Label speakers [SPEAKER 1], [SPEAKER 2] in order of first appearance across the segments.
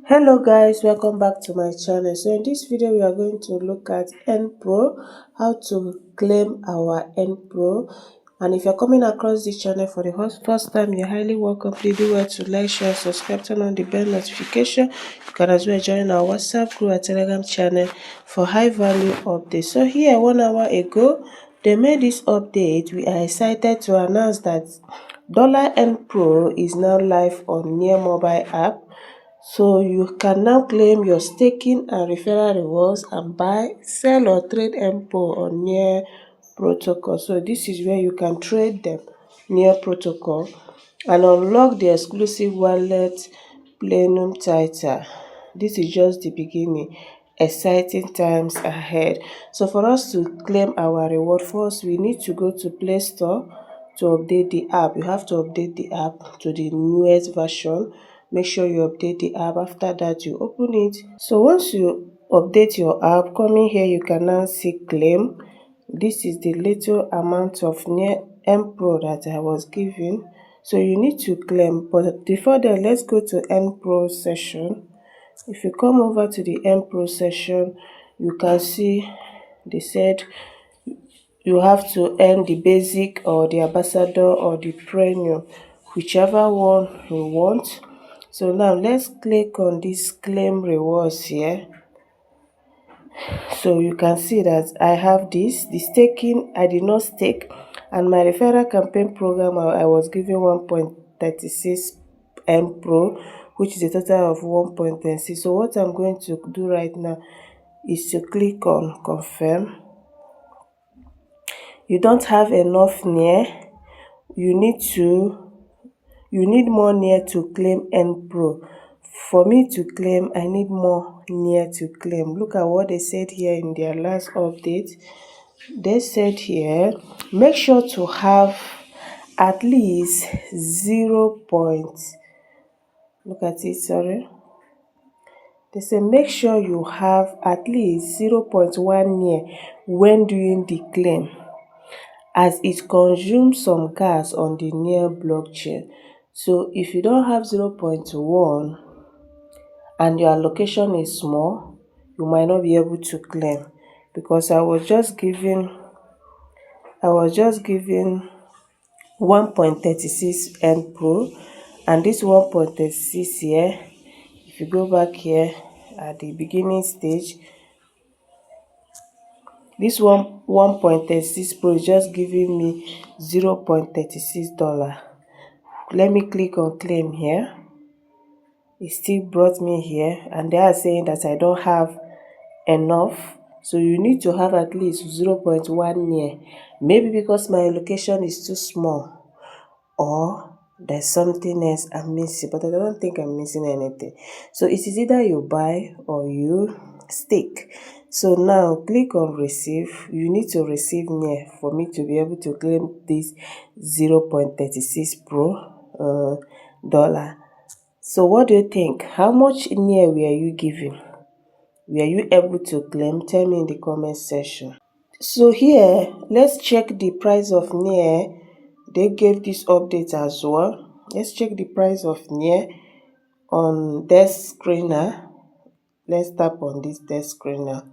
[SPEAKER 1] Hello guys, welcome back to my channel. So in this video we are going to look at Npro, how to claim our Npro. And if you're coming across this channel for the first time, you're highly welcome. Please do well to like, share, subscribe, turn on the bell notification. You can as well join our WhatsApp group and Telegram channel for high value updates. So here 1 hour ago they made this update. We are excited to announce that $Npro is now live on Near mobile app. So you can now claim your staking and referral rewards and buy, sell or trade Npro on Near protocol. So this is where you can trade them Near protocol and unlock the exclusive wallet Plenum title. This is just the beginning. Exciting times ahead. So for us to claim our reward, first we need to go to Play Store to update the app. You have to update the app to the newest version. Make sure you update the app. After that you open it. So once you update your app, coming here you can now see claim. This is the little amount of near Npro that I was given. So you need to claim, but before that let's go to Npro session. If you come over to the Npro session, you can see they said you have to earn the basic or the ambassador or the premium, whichever one you want. So now let's click on this claim rewards here. So you can see that I have this, the staking I did not stake, and my referral campaign program I was given 1.36 Npro, which is a total of 1.36. So what I'm going to do right now is to click on confirm. You don't have enough near, you need more near to claim Npro. For me to claim, I need more near to claim. Look at what they said here in their last update. They said here, make sure to have at least 0. Look at it, sorry. They say make sure you have at least 0.1 near when doing the claim, as it consumes some gas on the Near blockchain. So if you don't have 0.1 and your allocation is small, you might not be able to claim, because I was just given 1.36 Npro, and this 1.36 here, if you go back here at the beginning stage, this 1.36 Pro is just giving me $0.36. Let me click on claim here. It still brought me here, and they are saying that I don't have enough. So you need to have at least 0.1 near. Maybe because my location is too small, or there's something else I'm missing, but I don't think I'm missing anything. So it is either you buy or you stake. So now click on receive. You need to receive near for me to be able to claim this 0.36 Pro dollar. So what do you think? How much near were you given? Were you able to claim? Tell me in the comment section. So here, let's check the price of near. They gave this update as well. Let's check the price of near on desk screener. Let's tap on this desk screener.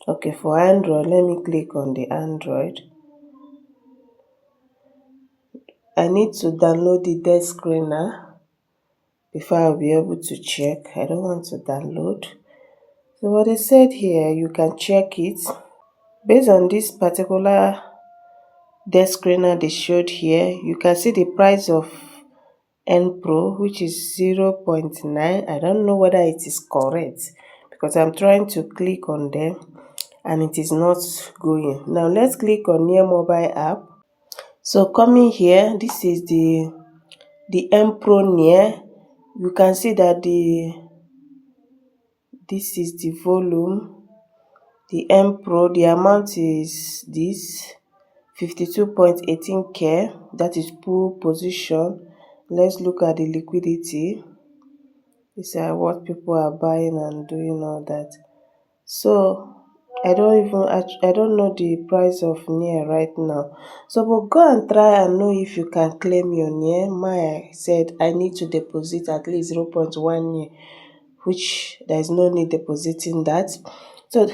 [SPEAKER 1] Okay, for Android, let me click on the Android. I need to download the desk screener before I'll be able to check. I don't want to download. So what they said here, you can check it. Based on this particular desk screener they showed here, you can see the price of Npro, which is 0.9. I don't know whether it is correct, because I'm trying to click on them and it is not going. Now let's click on Near mobile app. So coming here, this is the Npro Near. You can see that this is the volume. The Npro, the amount is this 52.18K. That is pool position. Let's look at the liquidity. These are what people are buying and doing all that. So I don't know the price of near right now. So but go and try and know if you can claim your near. Maya said I need to deposit at least 0.1 near, which there is no need depositing that. So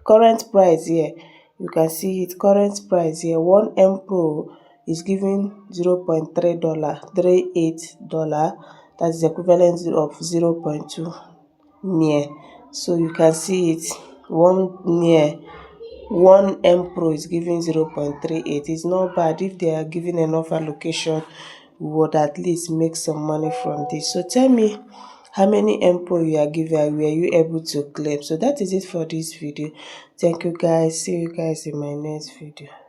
[SPEAKER 1] current price here, you can see it. Current price here, one Npro is giving $0.38. That's the equivalent of 0.2 near. So you can see it. One Npro is giving 0.38. It's not bad. If they are giving enough allocation, we would at least make some money from this. So tell me how many Npro you are giving, were you able to claim? So that is it for this video. Thank you guys. See you guys in my next video.